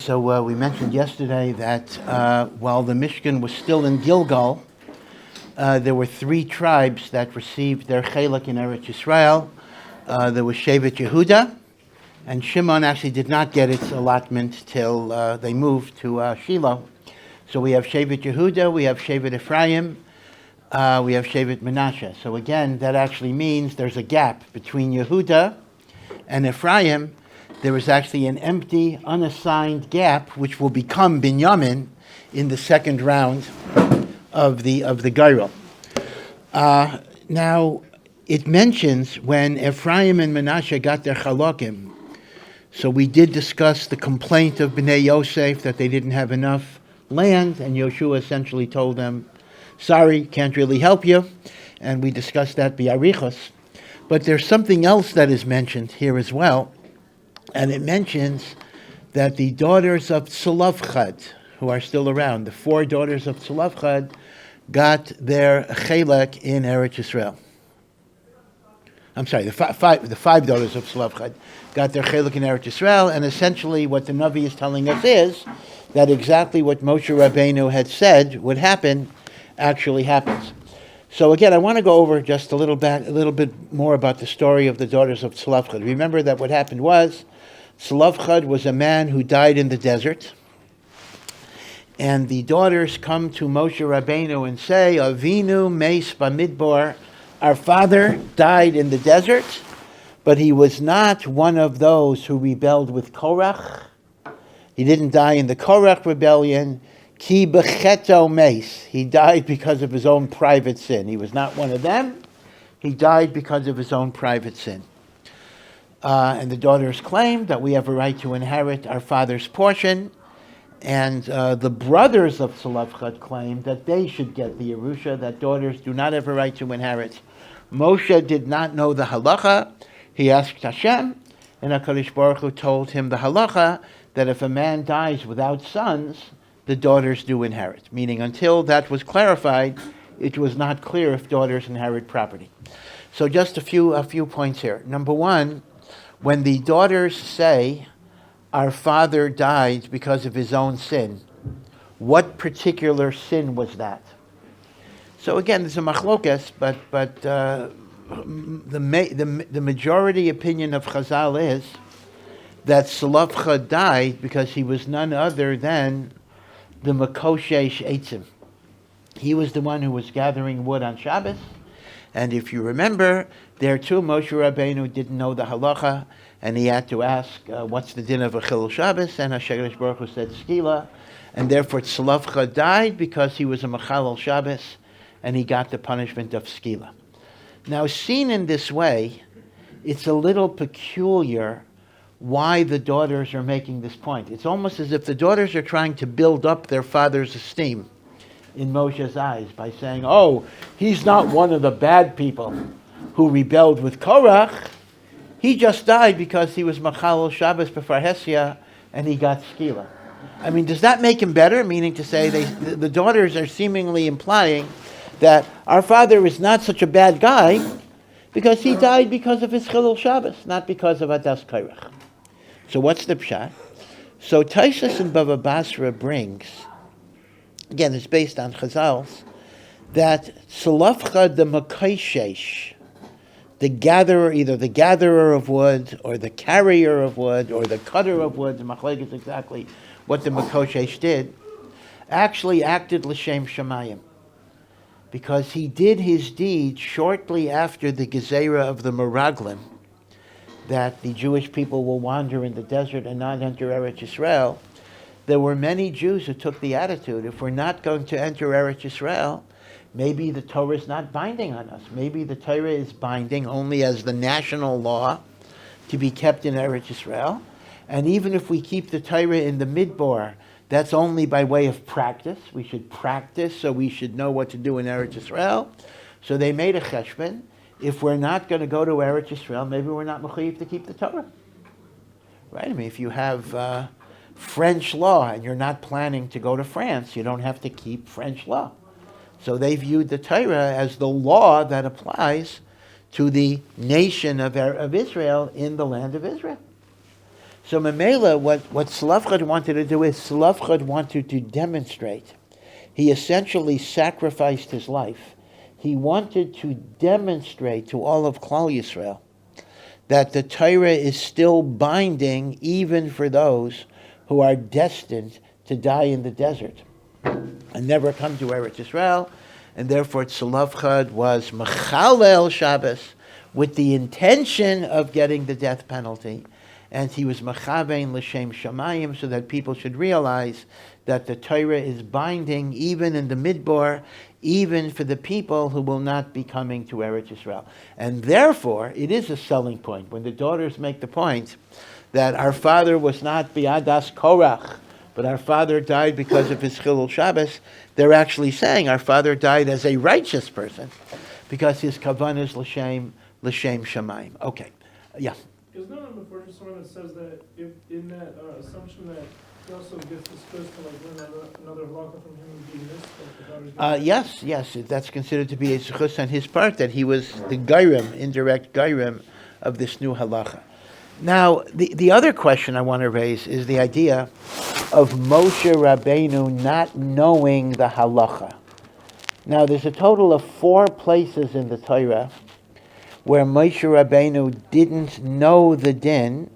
So we mentioned yesterday that while the Mishkan was still in Gilgal, there were three tribes that received their chelak in Eretz Yisrael. There was Shevet Yehuda, and Shimon actually did not get its allotment till they moved to Shiloh. So we have Shevet Yehuda, we have Shevet Ephraim, we have Shevet Menashe. So again, that actually means there's a gap between Yehuda and Ephraim. There is actually an empty, unassigned gap, which will become Binyamin in the second round of the Geirel. Now, it mentions when Ephraim and Menashe got their chalakim. So we did discuss the complaint of Bnei Yosef that they didn't have enough land, and Yoshua essentially told them, sorry, can't really help you. And we discussed that bi'arichos. But there's something else that is mentioned here as well. And it mentions that the daughters of Zelophehad, who are still around, the four daughters of Zelophehad, got their chelak in Eretz Yisrael. I'm sorry, the five daughters of Zelophehad got their chelak in Eretz Yisrael, and essentially what the Navi is telling us is that exactly what Moshe Rabbeinu had said would happen actually happens. So again, I want to go over just a little bit more about the story of the daughters of Zelophehad. Remember that what happened was Zelophehad was a man who died in the desert, and the daughters come to Moshe Rabbeinu and say, Avinu meis bamidbar, our father died in the desert, but he was not one of those who rebelled with Korach. He didn't die in the Korach rebellion. Ki becheto meis. He died because of his own private sin. He was not one of them. He died because of his own private sin. And the daughters claimed that we have a right to inherit our father's portion. And the brothers of Zelophehad claimed that they should get the Yerusha, that daughters do not have a right to inherit. Moshe did not know the Halacha. He asked Hashem, and HaKadosh Baruch Hu told him the Halacha, that if a man dies without sons, the daughters do inherit. Meaning until that was clarified, it was not clear if daughters inherit property. So just a few points here. Number one, when the daughters say, our father died because of his own sin, what particular sin was that? So again, there's a machlokas, but the majority opinion of Chazal is that Zelophehad died because he was none other than the Makoshesh Eitzim. He was the one who was gathering wood on Shabbos. And if you remember, there too, Moshe Rabbeinu didn't know the halacha, and he had to ask, what's the din of a Chilul Shabbos? And HaKadosh Baruch Hu said, Skila. And therefore, Zelophehad died because he was a Mechalel Shabbos, and he got the punishment of Skila. Now, seen in this way, it's a little peculiar why the daughters are making this point. It's almost as if the daughters are trying to build up their father's esteem in Moshe's eyes by saying, oh, he's not one of the bad people who rebelled with Korach. He just died because he was Machalel Shabbos before Hesia and he got Skila. I mean, does that make him better? Meaning to say the daughters are seemingly implying that our father is not such a bad guy because he died because of his Chilul Shabbos, not because of Adas Korach. So what's the pshat? So Taisus and Bava Basra brings, again, it's based on Chazals, that Zelophehad the Makoshesh, the gatherer, either the gatherer of wood, or the carrier of wood, or the cutter of wood, the machlek is exactly what the Makoshesh did, actually acted l'shem shamayim, because he did his deed shortly after the gezerah of the Meraglim, that the Jewish people will wander in the desert and not enter Eretz Yisrael. There were many Jews who took the attitude, if we're not going to enter Eretz Yisrael, maybe the Torah is not binding on us. Maybe the Torah is binding only as the national law to be kept in Eretz Yisrael. And even if we keep the Torah in the Midbar, that's only by way of practice. We should practice, so we should know what to do in Eretz Yisrael. So they made a cheshbon. If we're not going to go to Eretz Yisrael, maybe we're not mechuyev to keep the Torah. Right? I mean, if you have French law and you're not planning to go to France, you don't have to keep French law. So they viewed the Torah as the law that applies to the nation of Israel in the land of Israel. So Mamela, what Zelophehad wanted to do is Zelophehad wanted to demonstrate. He essentially sacrificed his life. He wanted to demonstrate to all of Klal Yisrael that the Torah is still binding even for those who are destined to die in the desert and never come to Eretz Yisrael. And therefore Zelophehad was Mechalel Shabbos with the intention of getting the death penalty. And he was Mechavein L'Shem Shamayim, so that people should realize that the Torah is binding even in the Midbar, even for the people who will not be coming to Eretz Yisrael. And therefore, it is a selling point. When the daughters make the point that our father was not Biadas Korach, but our father died because of his Chilul Shabbos, they're actually saying our father died as a righteous person because his kavanah is L'Shem Shamayim. Okay, yeah. Is there a before someone that says that if in that assumption that he also gets discussed to like learn another halacha from him being this? Yes, that's considered to be a zechus on his part that he was the gairim, indirect gairim of this new halacha. Now, the other question I want to raise is the idea of Moshe Rabbeinu not knowing the halacha. Now, there's a total of 4 places in the Torah where Moshe Rabbeinu didn't know the din,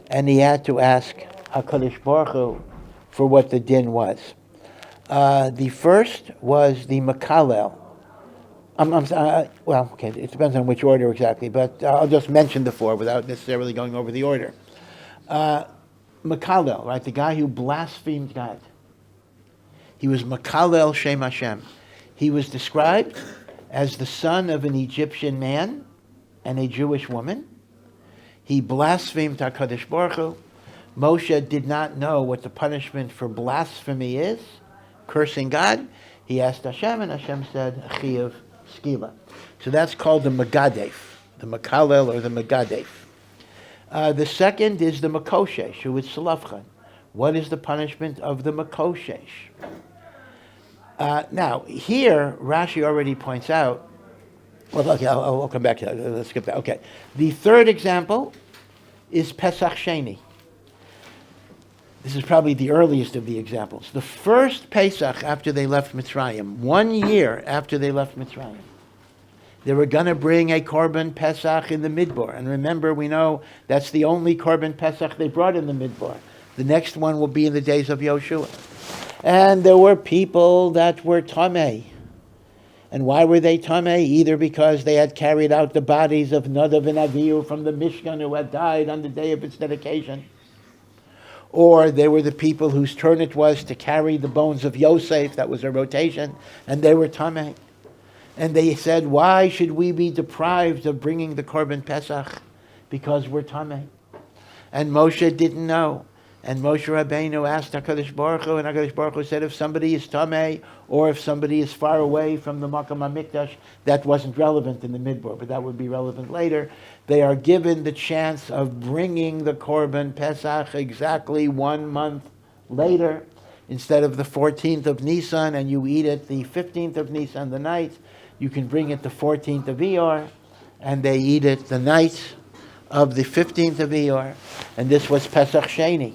and he had to ask HaKadosh Baruch Hu for what the din was. The first was the Makalel. Well, okay, it depends on which order exactly, but I'll just mention the 4 without necessarily going over the order. Makalel, right, the guy who blasphemed God. He was Makalel Shem Hashem. He was described as the son of an Egyptian man and a Jewish woman. He blasphemed HaKadosh Baruch Hu. Moshe did not know what the punishment for blasphemy is, cursing God. He asked Hashem, and Hashem said, Chiyuv Skila. So that's called the Megadef, the Makalel or the Megadef. The second is the Makoshesh, who is Zelophehad. What is the punishment of the Makoshesh? Now, here, Rashi already points out, well, okay, I'll come back to that. Let's skip that. Okay. The third example is Pesach Sheni. This is probably the earliest of the examples. The first Pesach after they left Mitzrayim, 1 year after they left Mitzrayim, they were going to bring a Korban Pesach in the Midbar. And remember, we know that's the only Korban Pesach they brought in the Midbar. The next one will be in the days of Yoshua. And there were people that were Tameh. And why were they Tameh? Either because they had carried out the bodies of Nadav and Avihu from the Mishkan who had died on the day of its dedication, or they were the people whose turn it was to carry the bones of Yosef, that was a rotation, and they were Tameh. And they said, why should we be deprived of bringing the Korban Pesach? Because we're Tameh. And Moshe didn't know. And Moshe Rabbeinu asked HaKadosh Baruch Hu, and HaKadosh Baruch Hu said, if somebody is Tameh, or if somebody is far away from the Makam HaMikdash, that wasn't relevant in the Midbar, but that would be relevant later. They are given the chance of bringing the Korban Pesach exactly 1 month later, instead of the 14th of Nisan, and you eat it the 15th of Nisan the night, you can bring it the 14th of Iyar, and they eat it the night of the 15th of Iyar, and this was Pesach Sheni.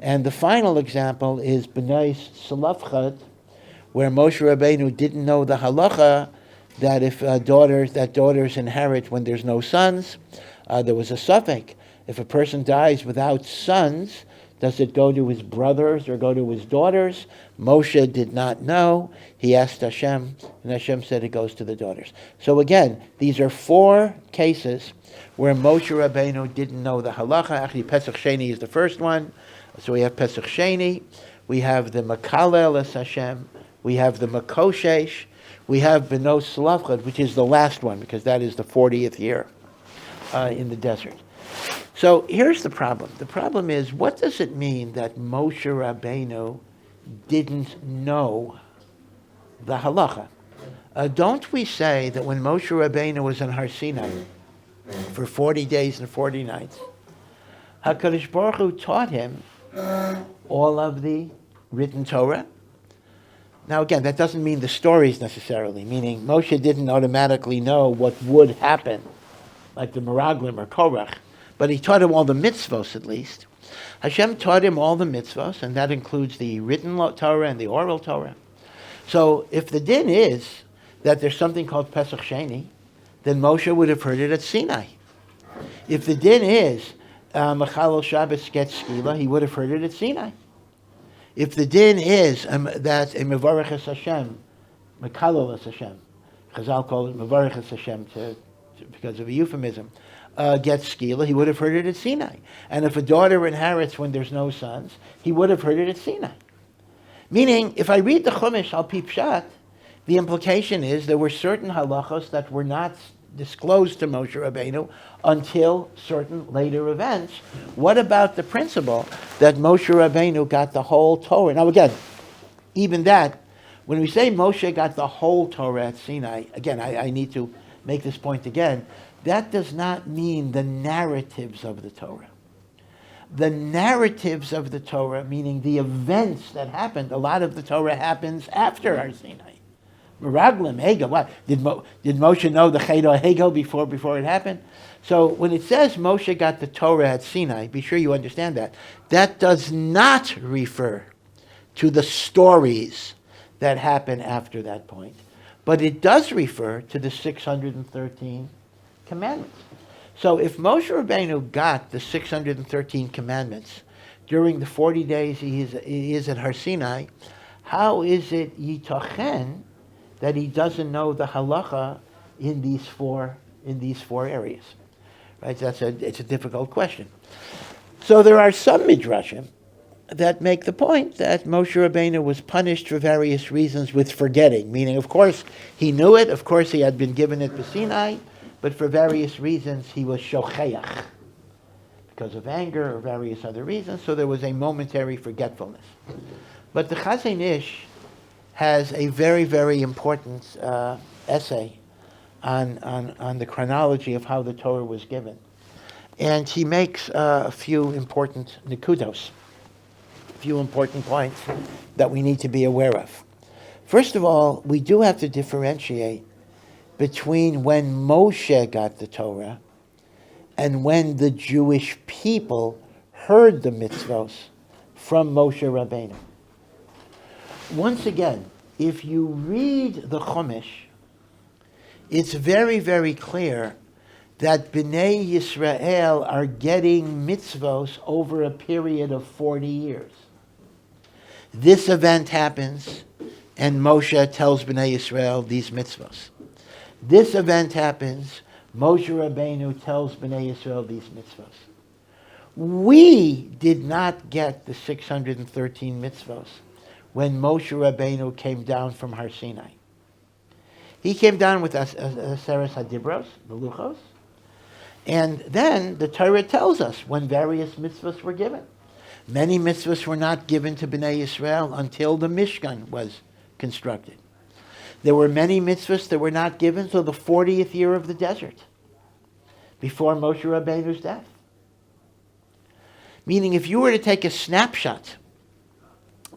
And the final example is B'nai Zelophehad, where Moshe Rabbeinu didn't know the halacha that if daughters inherit when there's no sons. There was a suffix. If a person dies without sons, does it go to his brothers or go to his daughters? Moshe did not know. He asked Hashem, and Hashem said it goes to the daughters. So again, these are 4 cases where Moshe Rabbeinu didn't know the halacha. Actually, Pesach Sheni is the first one. So we have Pesach Sheni, we have the Makalel es Hashem, we have the Makoshesh, we have B'nai Zelophehad, which is the last one, because that is the 40th year in the desert. So here's the problem. The problem is, what does it mean that Moshe Rabbeinu didn't know the halacha? Don't we say that when Moshe Rabbeinu was in Har Sinai for 40 days and 40 nights, HaKadosh Baruch Hu taught him all of the written Torah? Now again, that doesn't mean the stories necessarily, meaning Moshe didn't automatically know what would happen, like the Meraglim or Korach, but he taught him all the mitzvos at least. Hashem taught him all the mitzvahs, and that includes the written Torah and the oral Torah. So if the din is that there's something called Pesach Sheni, then Moshe would have heard it at Sinai. If the din is Mechalel Shabbos gets skila, he would have heard it at Sinai. If the din is that a Mevarech es Hashem, Mechalel es Hashem, Chazal call it Mevarech es Hashem because of a euphemism, gets skila, he would have heard it at Sinai. And if a daughter inherits when there's no sons, he would have heard it at Sinai. Meaning, if I read the Chumash al pi pshat, the implication is there were certain halachos that were not disclosed to Moshe Rabbeinu until certain later events. What about the principle that Moshe Rabbeinu got the whole Torah? Now again, even that, when we say Moshe got the whole Torah at Sinai, again, I need to make this point again, that does not mean the narratives of the Torah. The narratives of the Torah, meaning the events that happened, a lot of the Torah happens after Har Sinai. Meraglim, Hegel, what? Did Moshe know the Cheda Hegel before it happened? So when it says Moshe got the Torah at Sinai, be sure you understand that. That does not refer to the stories that happen after that point. But it does refer to the 613 commandments. So if Moshe Rabbeinu got the 613 commandments during the 40 days he is at Har Sinai, how is it yitochen that he doesn't know the halacha in these four areas? Right? It's a difficult question. So there are some midrashim that make the point that Moshe Rabbeinu was punished for various reasons with forgetting. Meaning, of course, he knew it. Of course, he had been given it by Sinai. But for various reasons, he was shocheach. Because of anger or various other reasons. So there was a momentary forgetfulness. But the Chazon Ish has a very, very important essay on the chronology of how the Torah was given. And he makes a few important nekudos, a few important points that we need to be aware of. First of all, we do have to differentiate between when Moshe got the Torah and when the Jewish people heard the mitzvos from Moshe Rabbeinu. Once again, if you read the Chumash, it's very, very clear that Bnei Yisrael are getting mitzvos over a period of 40 years. This event happens, and Moshe tells Bnei Yisrael these mitzvos. This event happens, Moshe Rabbeinu tells Bnei Yisrael these mitzvos. We did not get the 613 mitzvos when Moshe Rabbeinu came down from Har Sinai. He came down with Aseres HaDibros, the Luchos, and then the Torah tells us when various mitzvos were given. Many mitzvos were not given to Bnei Yisrael until the Mishkan was constructed. There were many mitzvahs that were not given until the 40th year of the desert, before Moshe Rabbeinu's death. Meaning, if you were to take a snapshot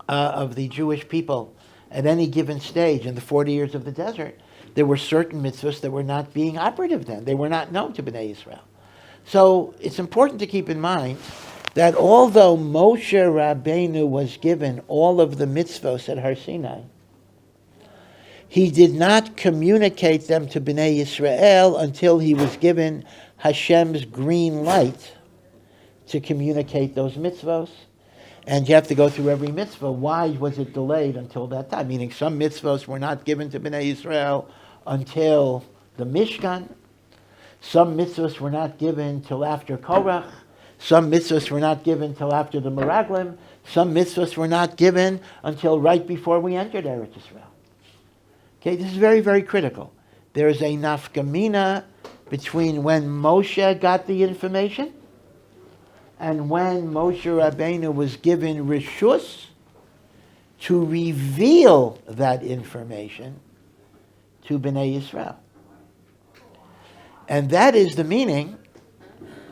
of the Jewish people at any given stage in the 40 years of the desert, there were certain mitzvahs that were not being operative then. They were not known to Bnei Israel. So it's important to keep in mind that although Moshe Rabbeinu was given all of the mitzvahs at Har Sinai, he did not communicate them to Bnei Yisrael until he was given Hashem's green light to communicate those mitzvahs. And you have to go through every mitzvah. Why was it delayed until that time? Meaning some mitzvahs were not given to Bnei Yisrael until the Mishkan. Some mitzvahs were not given till after Korach. Some mitzvahs were not given till after the Meraglim. Some mitzvahs were not given until right before we entered Eretz Yisrael. Okay, this is very, very critical. There is a nafkamina between when Moshe got the information and when Moshe Rabbeinu was given rishus to reveal that information to Bnei Yisrael. And that is the meaning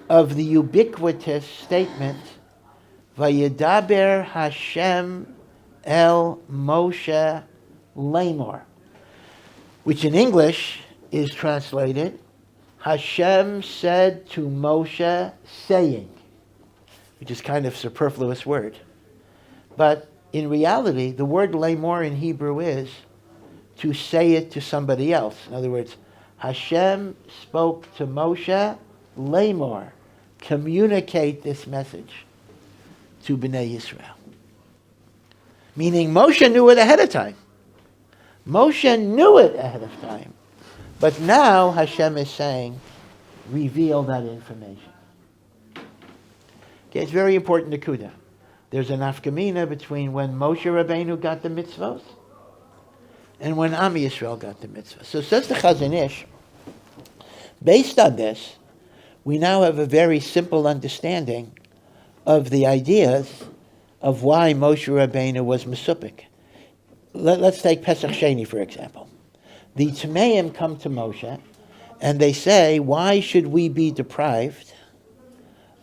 of the ubiquitous statement, Vayedaber Hashem el Moshe Lamor, which in English is translated, Hashem said to Moshe, saying. which is kind of superfluous word. But in reality, the word lemor in Hebrew is to say it to somebody else. In other words, Hashem spoke to Moshe, lemor, communicate this message to Bnei Yisrael. Meaning Moshe knew it ahead of time. Moshe knew it ahead of time. But now Hashem is saying, reveal that information. Okay, it's very important to Kuda. There's an nafkamina between when Moshe Rabbeinu got the mitzvos and when Am Yisrael got the mitzvah. So says the Chazon Ish, based on this, we now have a very simple understanding of the ideas of why Moshe Rabbeinu was Mesupik. Let's take Pesach Sheni, for example. The Tmeim come to Moshe, and they say, why should we be deprived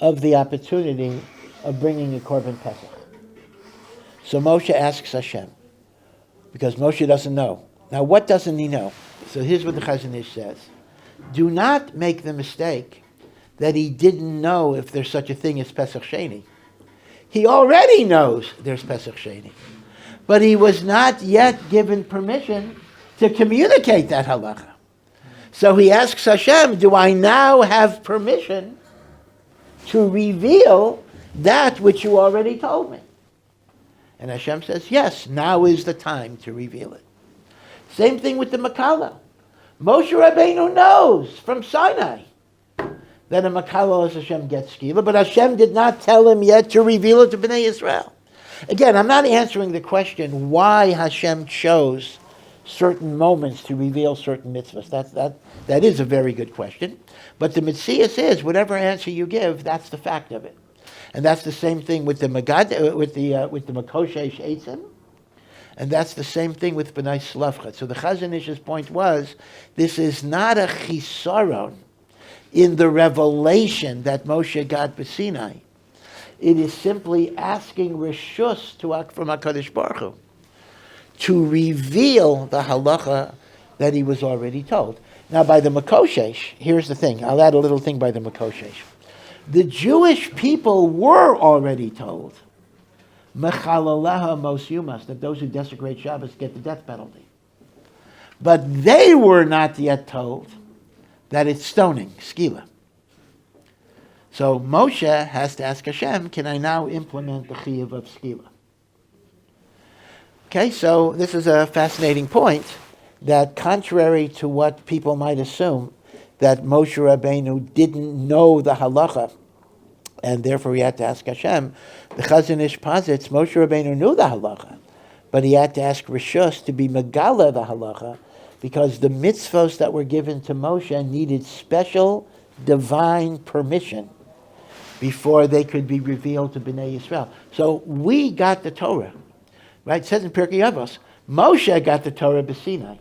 of the opportunity of bringing a Korban Pesach? So Moshe asks Hashem, because Moshe doesn't know. Now, what doesn't he know? So here's what the Chazon Ish says. Do not make the mistake that he didn't know if there's such a thing as Pesach Sheni. He already knows there's Pesach Sheni. But he was not yet given permission to communicate that halacha. So he asks Hashem, do I now have permission to reveal that which you already told me? And Hashem says, yes, now is the time to reveal it. Same thing with the Makala. Moshe Rabbeinu knows from Sinai that a Makala as Hashem gets skila, but Hashem did not tell him yet to reveal it to Bnei Israel. Again, I'm not answering the question why Hashem chose certain moments to reveal certain mitzvahs. That is a very good question. But the Metzias is, whatever answer you give, that's the fact of it. And that's the same thing with the Makoshesh Eitzim, and that's the same thing with B'nai Zelophehad. So the Chazon Ish's point was, this is not a chisaron in the revelation that Moshe got b'Sinai. It is simply asking reshus from HaKadosh Baruch Hu to reveal the halacha that he was already told. Now, by the Makoshesh, here's the thing. I'll add a little thing by the Makoshesh. The Jewish people were already told, Mechalaleha mos yumas, that those who desecrate Shabbos get the death penalty. But they were not yet told that it's stoning, skila. So Moshe has to ask Hashem, can I now implement the chiyuv of skila? Okay, so this is a fascinating point that contrary to what people might assume, that Moshe Rabbeinu didn't know the halacha, and therefore he had to ask Hashem, the Chazon Ish posits Moshe Rabbeinu knew the halacha, but he had to ask Rishus to be Megala the halacha, because the mitzvos that were given to Moshe needed special divine permission before they could be revealed to Bnei Yisrael. So we got the Torah, right? It says in Pirkei Avos, Moshe got the Torah b'Sinai.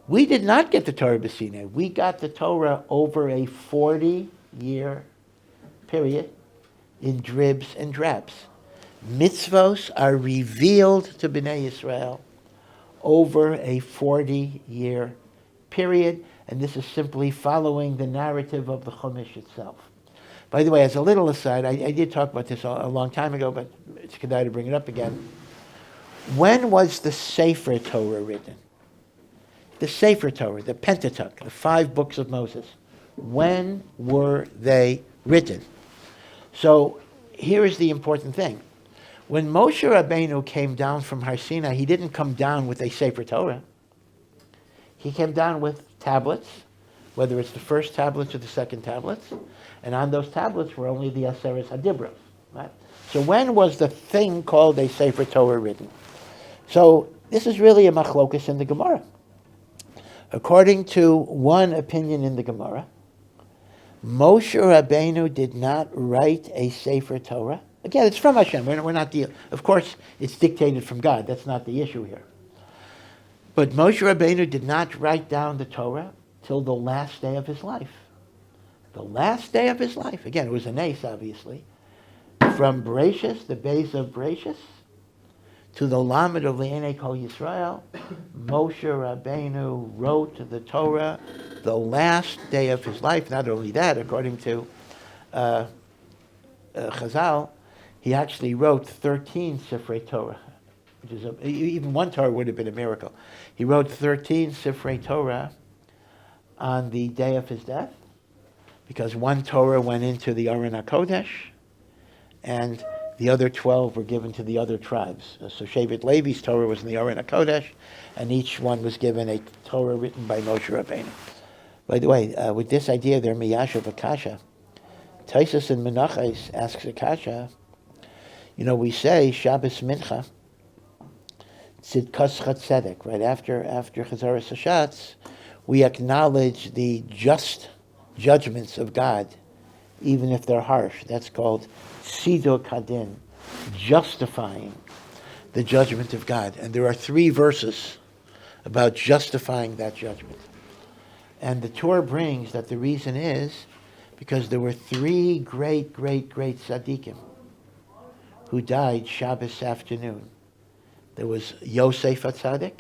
We did not get the Torah b'Sinai. We got the Torah over a 40-year period in dribs and drabs. Mitzvos are revealed to Bnei Yisrael over a 40-year period, and this is simply following the narrative of the Chumash itself. By the way, as a little aside, I did talk about this a long time ago, but it's good to bring it up again. When was the Sefer Torah written? The Sefer Torah, the Pentateuch, the 5 books of Moses. When were they written? So here is the important thing. When Moshe Rabbeinu came down from Har Sinai, he didn't come down with a Sefer Torah. He came down with tablets, whether it's the first tablets or the second tablets, and on those tablets were only the Aseres HaDibros. Right? So when was the thing called a Sefer Torah written? So this is really a machlokus in the Gemara. According to one opinion in the Gemara, Moshe Rabbeinu did not write a Sefer Torah. Again, it's from Hashem. We're not of course, it's dictated from God. That's not the issue here. But Moshe Rabbeinu did not write down the Torah till the last day of his life. The last day of his life. Again, it was an ace, obviously. From Bereshis, the base of Bereshis, to the Lamed of Le'enei Kol Yisrael, Moshe Rabbeinu wrote the Torah the last day of his life. Not only that, according to Chazal, he actually wrote 13 Sifrei Torah, which is even one Torah would have been a miracle. He wrote 13 Sifrei Torah on the day of his death, because one Torah went into the Aron HaKodesh, and the other 12 were given to the other tribes. So Shevet Levi's Torah was in the Aron HaKodesh, and each one was given a Torah written by Moshe Rabbeinu. By the way, with this idea there, Miyashav Akasha, Taisus and Menachos asks Akasha, we say Shabbos Mincha, Tzidkas Chatzedek, right after Chazaras Hashatz, we acknowledge the just judgments of God, even if they're harsh. That's called Sidur Kadin, justifying the judgment of God. And there are 3 verses about justifying that judgment. And the Torah brings that the reason is because there were 3 great tzaddikim who died Shabbos afternoon. There was Yosef HaTzadik,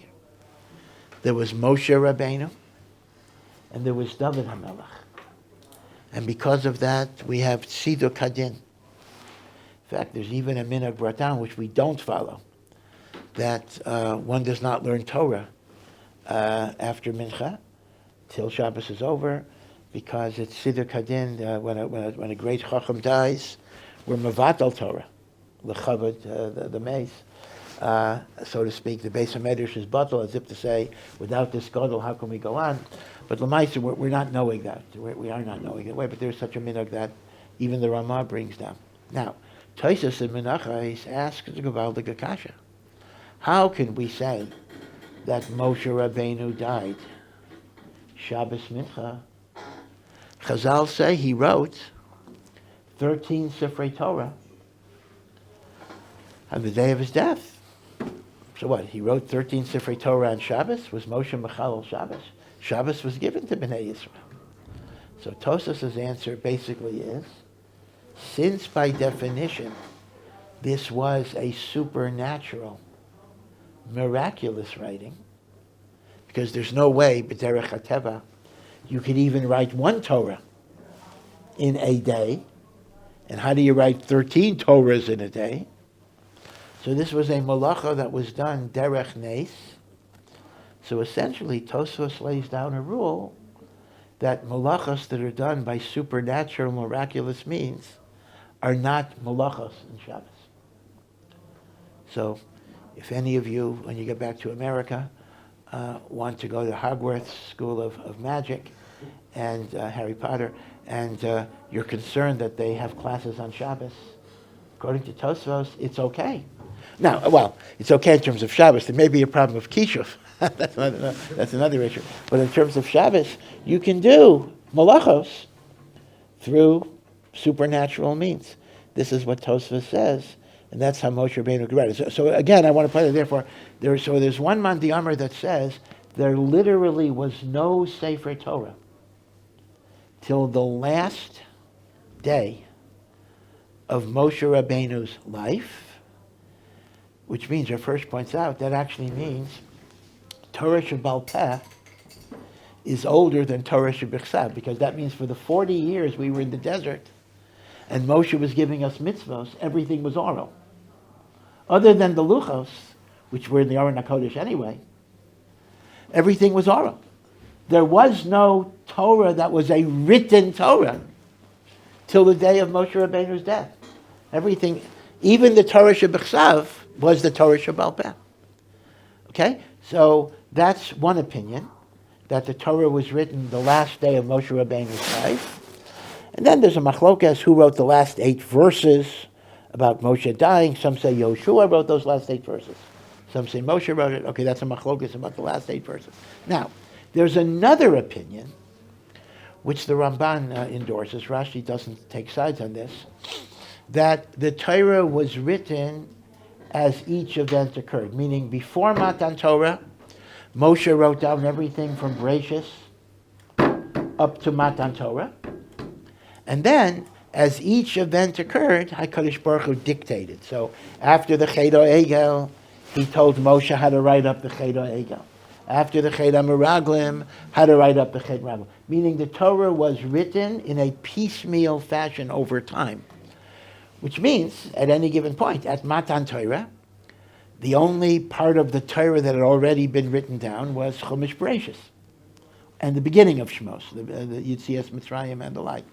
there was Moshe Rabbeinu, and there was David HaMelech. And because of that, we have Sidur Kadin. In fact, there's even a minhag brought down, which we don't follow, that one does not learn Torah after Mincha till Shabbos is over, because it's Sidur Kadin. When a great Chacham dies, we're Mevatel Torah, L'chavod, the mace, so to speak. The Beis HaMedrash is batal, as if to say, without this gadol, how can we go on? But L'maisa, we're not knowing that. We are not knowing that way, but there's such a minhag that even the Ramah brings down. Now, Tosfos and Menachos asks the Gavaldik Akasha, how can we say that Moshe Rabbeinu died Shabbos Mincha? Chazal say he wrote 13 Sifrei Torah on the day of his death. So what? He wrote 13 Sifrei Torah on Shabbos? Was Moshe Mechalel Shabbos? Shabbos was given to Bnei Yisrael. So Tosfos' answer basically is, since by definition this was a supernatural, miraculous writing, because there's no way, b'derech hateva, you could even write one Torah in a day. And how do you write 13 Torahs in a day? So this was a malacha that was done derech nes. So essentially, Tosfos lays down a rule that malachas that are done by supernatural, miraculous means are not malachas in Shabbos. So if any of you, when you get back to America, want to go to Hogwarts School of Magic and Harry Potter, and you're concerned that they have classes on Shabbos, according to Tosfos, it's okay. Now, well, it's okay in terms of Shabbos. There may be a problem of Kishuv. That's another issue. But in terms of Shabbos, you can do malachos through supernatural means. This is what Tosfos says, and that's how Moshe Rabbeinu read it. So again, I want to point out, therefore, there's one man Diamar that says there literally was no Sefer Torah till the last day of Moshe Rabbeinu's life, which means, our first points out, that actually means Torah Shebaal Peh is older than Torah Shebichsav, because that means for the 40 years we were in the desert and Moshe was giving us mitzvos, everything was oral. Other than the Luchos, which were in the Aron HaKodesh anyway, everything was oral. There was no Torah that was a written Torah till the day of Moshe Rabbeinu's death. Everything, even the Torah Shebichsav, was the Torah Shebaal Peh. Okay? So that's one opinion, that the Torah was written the last day of Moshe Rabbeinu's life. And then there's a machlokas who wrote the last 8 verses about Moshe dying. Some say Yoshua wrote those last 8 verses. Some say Moshe wrote it. Okay, that's a machlokas about the last 8 verses. Now, there's another opinion, which the Ramban endorses. Rashi doesn't take sides on this, that the Torah was written as each event occurred, meaning before Matan Torah, Moshe wrote down everything from Bereshis up to Matan Torah, and then as each event occurred, HaKadosh Baruch Hu dictated. So after the Ched Egel, he told Moshe how to write up the Ched Egel. After the Ched HaMeraglim, how to write up the Ched Meraglim. Meaning the Torah was written in a piecemeal fashion over time. which means at any given point, at Matan Torah, the only part of the Torah that had already been written down was Chumash Bereshis, and the beginning of Shmos, the Yitzias Mitzrayim and the like.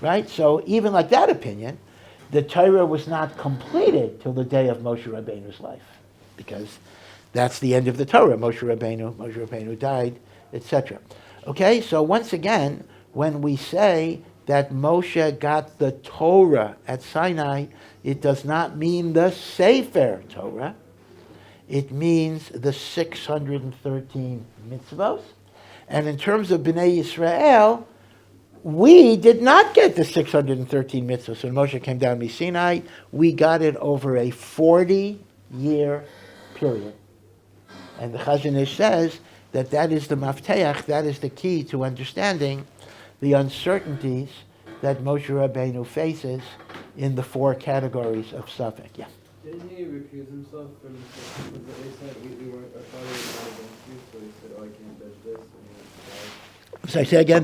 Right? So even like that opinion, the Torah was not completed till the day of Moshe Rabbeinu's life, because that's the end of the Torah. Moshe Rabbeinu died, etc. Okay, so once again, when we say that Moshe got the Torah at Sinai, it does not mean the Sefer Torah. It means the 613 mitzvos. And in terms of Bnei Yisrael, we did not get the 613 mitzvahs. So when Moshe came down Sinai, we got it over a 40-year period. And the Chazon Ish says that is the mafteach, that is the key to understanding the uncertainties that Moshe Rabbeinu faces in the 4 categories of Safek. Yeah. Didn't he recuse himself from the because they said we weren't, our father was not against you, so he said, oh, I can't judge this, and he went to die. So I say again,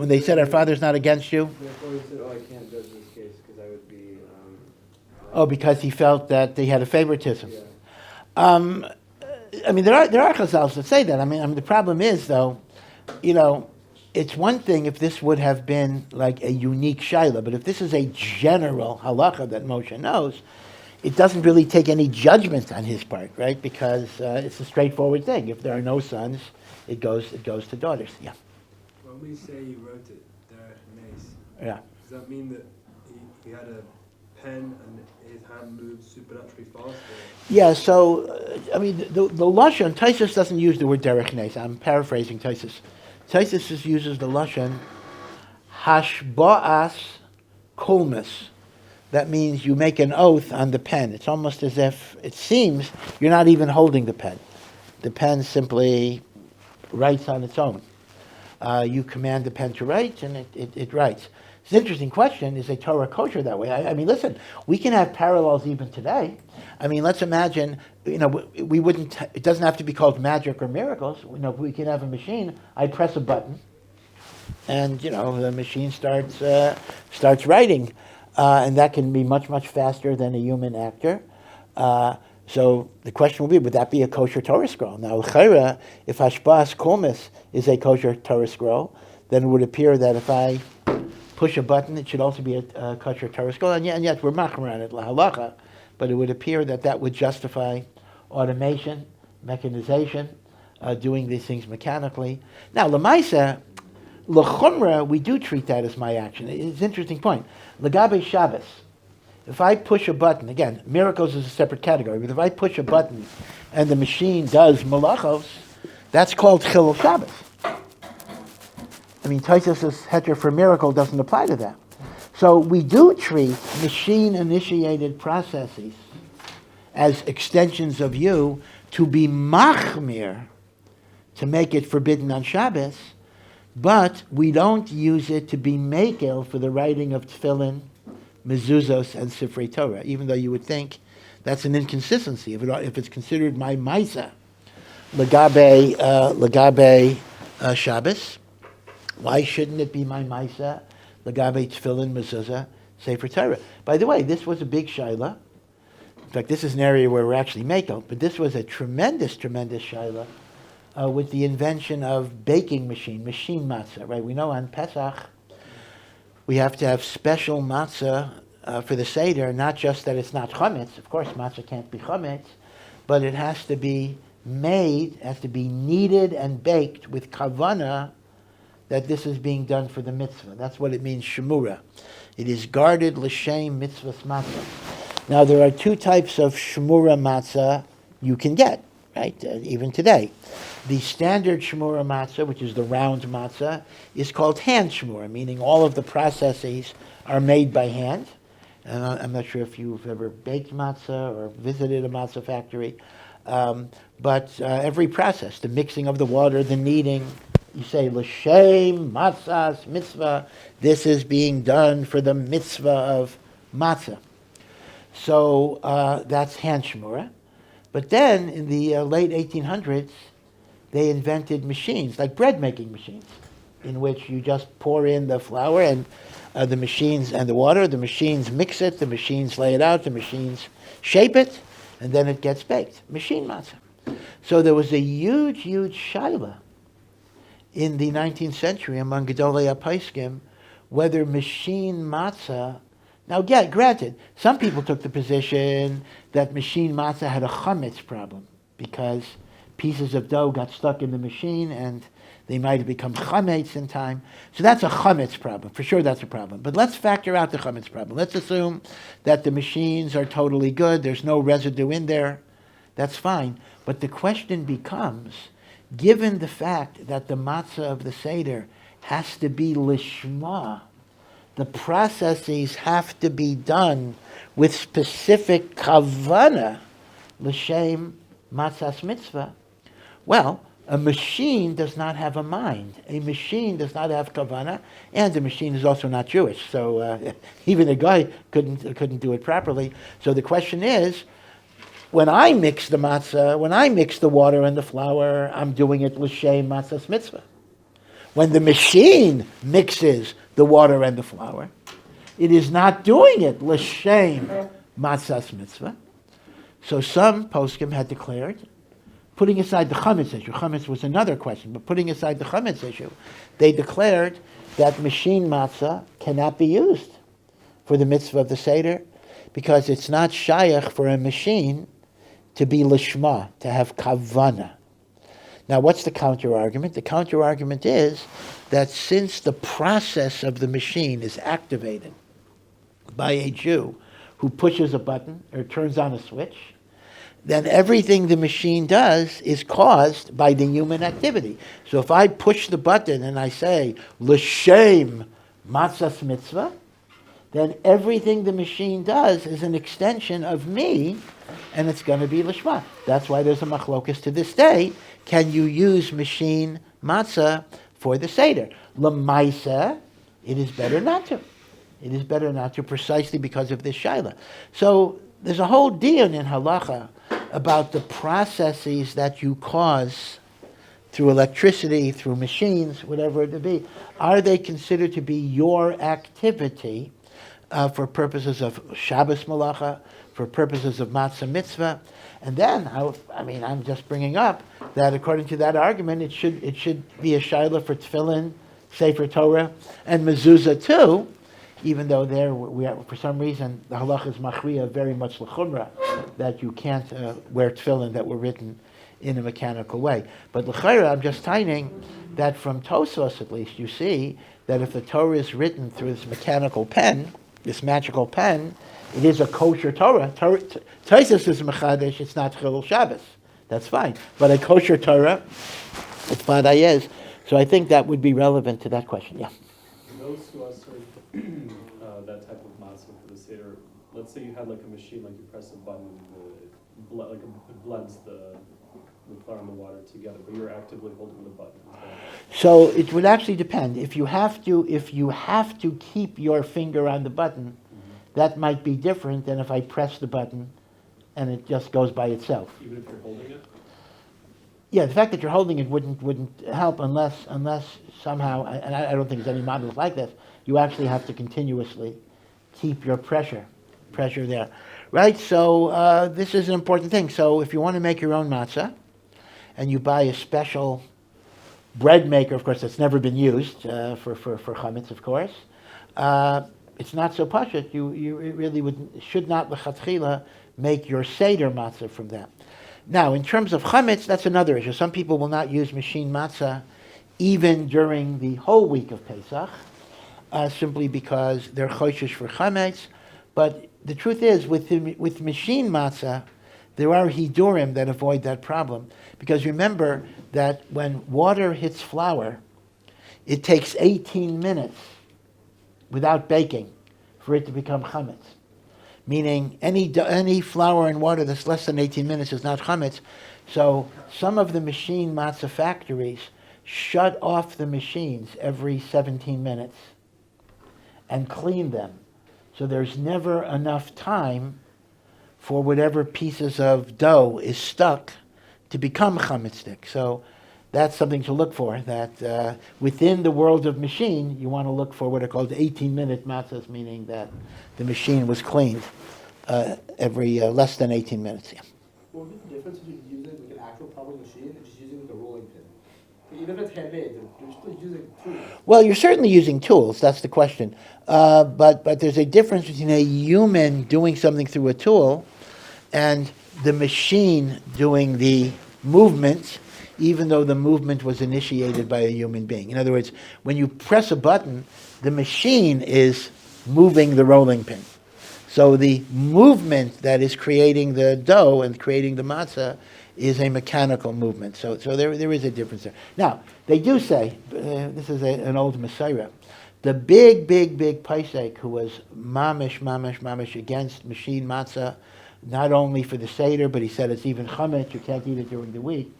when they said our father's not against you? Therefore he said, oh, I can't judge this case because I would be... Because he felt that they had a favoritism. Yeah. I mean, there are chazals that say that. I mean, the problem is, though, it's one thing if this would have been like a unique shaila, but if this is a general halacha that Moshe knows, it doesn't really take any judgment on his part, right? Because it's a straightforward thing. If there are no sons, it goes to daughters. Yeah. When we say he wrote it, there mace, Yeah. does that mean that he had a pen and his hand moved supernaturally fast? Or? Yeah. So, the lashon Taisus doesn't use the word derech nes. I'm paraphrasing Taisus. Taisus uses the lashon hashba'as kolmus. That means you make an oath on the pen. It's almost as if, it seems, you're not even holding the pen. The pen simply writes on its own. You command the pen to write, and it writes. It's an interesting question. Is a Torah kosher that way? I mean, listen, we can have parallels even today. I mean, let's imagine, we wouldn't, it doesn't have to be called magic or miracles. We can have a machine. I press a button, and, the machine starts writing. And that can be much, much faster than a human actor. So the question would be, would that be a kosher Torah scroll? Now, l'chayra, if Hashbas Kolmis is a kosher Torah scroll, then it would appear that if I push a button, it should also be a kosher Torah scroll. And yet we're machmer on it, Halacha, but it would appear that would justify automation, mechanization, doing these things mechanically. Now, l'maisa, l'chumra, we do treat that as my action. It's an interesting point. L'gabe Shabbos, if I push a button, again, miracles is a separate category, but if I push a button and the machine does malachos, that's called chilul Shabbos. I mean, Taisus' heter for miracle doesn't apply to that. So we do treat machine-initiated processes as extensions of you to be machmir, to make it forbidden on Shabbos, but we don't use it to be makel for the writing of tefillin, mezuzos, and sifrei Torah, even though you would think that's an inconsistency. If it's considered my matzah, legabe Shabbos, why shouldn't it be my matzah, legabe tefillin, mezuzah, sifrei Torah? By the way, this was a big shaila. In fact, this is an area where we're actually makel, but this was a tremendous, tremendous shaila. With the invention of baking machine matzah, right? We know on Pesach we have to have special matzah for the Seder, not just that it's not chametz. Of course, matzah can't be chametz, but it has to be made, has to be kneaded and baked with kavana that this is being done for the mitzvah. That's what it means, shemura. It is guarded l'shem mitzvahs matzah. Now, there are 2 types of shemura matzah you can get, right? Even today. The standard shemura matzah, which is the round matzah, is called hand shemura, meaning all of the processes are made by hand. And I'm not sure if you've ever baked matzah or visited a matzah factory, but every process, the mixing of the water, the kneading, you say, l'shem matzahs mitzvah, this is being done for the mitzvah of matzah. So that's hand shemura. But then, in the late 1800s, they invented machines, like bread-making machines, in which you just pour in the flour, and the machines and the water. The machines mix it, the machines lay it out, the machines shape it, and then it gets baked. Machine matzah. So there was a huge shaila in the 19th century among Gedolei HaPoskim whether machine matzah. Now, granted, some people took the position that machine matzah had a chametz problem because pieces of dough got stuck in the machine and they might have become chametz in time. So that's a chametz problem. For sure that's a problem. But let's factor out the chametz problem. Let's assume that the machines are totally good. There's no residue in there. That's fine. But the question becomes, given the fact that the matzah of the Seder has to be lishma, the processes have to be done with specific kavana, l'shem matzahs mitzvah. Well, a machine does not have a mind. A machine does not have kavana, and the machine is also not Jewish. So even a guy couldn't do it properly. So the question is, when I mix the matzah, when I mix the water and the flour, I'm doing it l'shem matzahs mitzvah. When the machine mixes the water and the flour, it is not doing it l'shem matzahs mitzvah. So some poskim had declared, putting aside the chametz issue, chametz was another question, but putting aside the chametz issue, they declared that machine matzah cannot be used for the mitzvah of the Seder because it's not shayach for a machine to be lishma, to have kavana. Now, what's the counter-argument? The counter-argument is that since the process of the machine is activated by a Jew who pushes a button or turns on a switch, then everything the machine does is caused by the human activity. So if I push the button and I say, l'shem matzahs mitzvah, then everything the machine does is an extension of me, and it's going to be lishma. That's why there's a machlokas to this day. Can you use machine matzah for the Seder? L'maisa, it is better not to. It is better not to, precisely because of this shaila. So there's a whole deal in halacha about the processes that you cause through electricity, through machines, whatever it may be. Are they considered to be your activity for purposes of Shabbos malacha, for purposes of matzah mitzvah? And then, I'm just bringing up that according to that argument, it should be a shaila for tefillin, sefer Torah, and mezuzah too, even though there we are, for some reason the halacha is machriya very much l'chumra that you can't wear tefillin that were written in a mechanical way. But l'chayra, I'm just timing that from Tosfos at least, you see that if the Torah is written through this mechanical pen, this magical pen, it is a kosher Torah. Tosfos is mechadesh, it's not chilul Shabbos. That's fine. But a kosher Torah, it's vadayez. So I think that would be relevant to that question. Yeah. Those who are serving that type of matzah for the Seder, let's say you had like a machine, like you press a button, it blends the flour and the water together, but you're actively holding the button. So it would actually depend. If you have to keep your finger on the button, that might be different than if I press the button and it just goes by itself. Even if you're holding it? Yeah, the fact that you're holding it wouldn't help unless somehow, and I don't think there's any models like this, you actually have to continuously keep your pressure there. Right? So this is an important thing. So if you want to make your own matzah, and you buy a special bread maker, of course, that's never been used for chametz, of course, it's not so pashut. You really should not l'chatchila make your seder matzah from that. Now, in terms of chametz, that's another issue. Some people will not use machine matzah even during the whole week of Pesach, simply because they're choshesh for chametz. But the truth is, with machine matzah, there are hidurim that avoid that problem. Because remember that when water hits flour, it takes 18 minutes without baking for it to become chametz. Meaning any flour and water that's less than 18 minutes is not chametz. So some of the machine matzah factories shut off the machines every 17 minutes and clean them. So there's never enough time for whatever pieces of dough is stuck to become chametz stick. So that's something to look for, that within the world of machine, you want to look for what are called 18-minute matzahs, meaning that the machine was cleaned every less than 18 minutes. Yeah. What would be the difference if you use it like an actual proper machine and just using like a rolling pin? Even if it's handmade, you're still using tools. Well, you're certainly using tools, that's the question. But there's a difference between a human doing something through a tool and the machine doing the movement, even though the movement was initiated by a human being. In other words, when you press a button, the machine is moving the rolling pin. So the movement that is creating the dough and creating the matzah is a mechanical movement. So there is a difference there. Now, they do say, this is an old Messiah, the big Paisek who was mamish against machine matzah, not only for the Seder, but he said it's even chametz, you can't eat it during the week,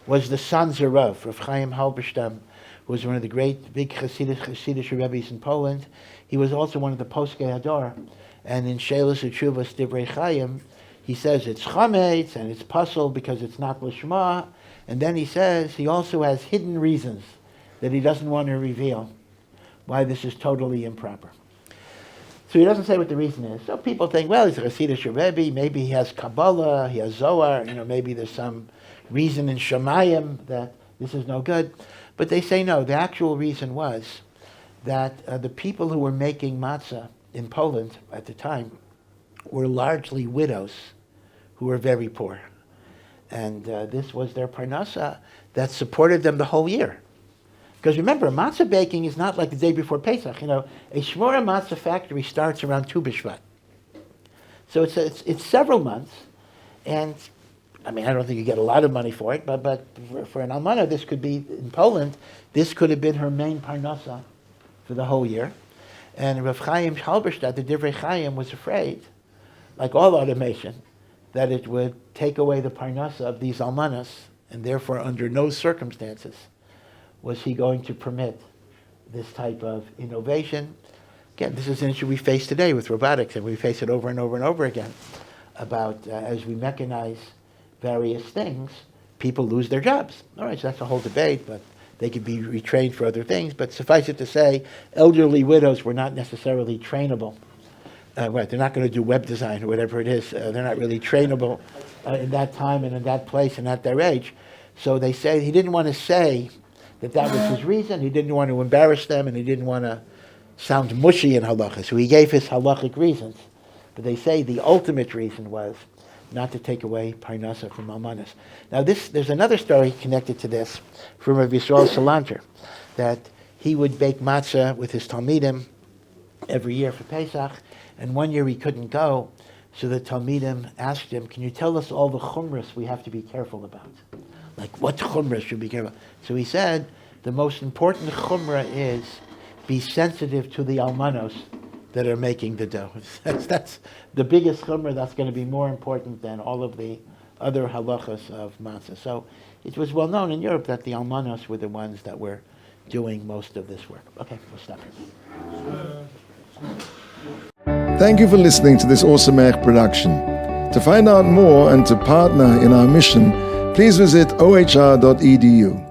was the son Rav Chaim Halberstam, who was one of the great big Hasidic rabbis in Poland. He was also one of the Poskei Hador. And in Shelos Utshuvas Divrei Chaim, he says it's chametz and it's puzzle because it's not lishma. And then he says he also has hidden reasons that he doesn't want to reveal why this is totally improper. So he doesn't say what the reason is. So people think, well, he's a Hasidic Rebbe, maybe he has Kabbalah, he has Zohar, maybe there's some reason in Shemayim that this is no good. But they say no, the actual reason was that the people who were making matzah in Poland at the time were largely widows who were very poor. And this was their parnasa that supported them the whole year. Because remember, matzah baking is not like the day before Pesach. A Shmora matzah factory starts around Tu B'Shvat. So it's several months, and I don't think you get a lot of money for it, but for an almana, this could be, in Poland, this could have been her main parnasa for the whole year. And Rav Chaim Halberstadt, the Divrei Chaim, was afraid, like all automation, that it would take away the parnasa of these almanas, and therefore under no circumstances was he going to permit this type of innovation. Again, this is an issue we face today with robotics, and we face it over and over and over again, about as we mechanize various things, people lose their jobs. All right, so that's a whole debate, but they could be retrained for other things. But suffice it to say, elderly widows were not necessarily trainable. Right, they're not going to do web design or whatever it is. They're not really trainable in that time and in that place and at their age. So they say he didn't want to say that was his reason. He didn't want to embarrass them, and he didn't want to sound mushy in halacha. So he gave his halachic reasons. But they say the ultimate reason was not to take away parnasa from almanas. Now there's another story connected to this from Rav Yisrael Salanter, that he would bake matzah with his talmidim every year for Pesach, and one year he couldn't go, so the talmidim asked him, can you tell us all the chumras we have to be careful about? Like, what chumras should we be careful about? So he said, the most important chumrah is be sensitive to the almanos that are making the dough. That's the biggest chumrah. That's going to be more important than all of the other halachas of matzah. So it was well known in Europe that the almanos were the ones that were doing most of this work. Okay, we'll stop here. Thank you for listening to this SOMAYACHS production. To find out more and to partner in our mission, please visit ohr.edu.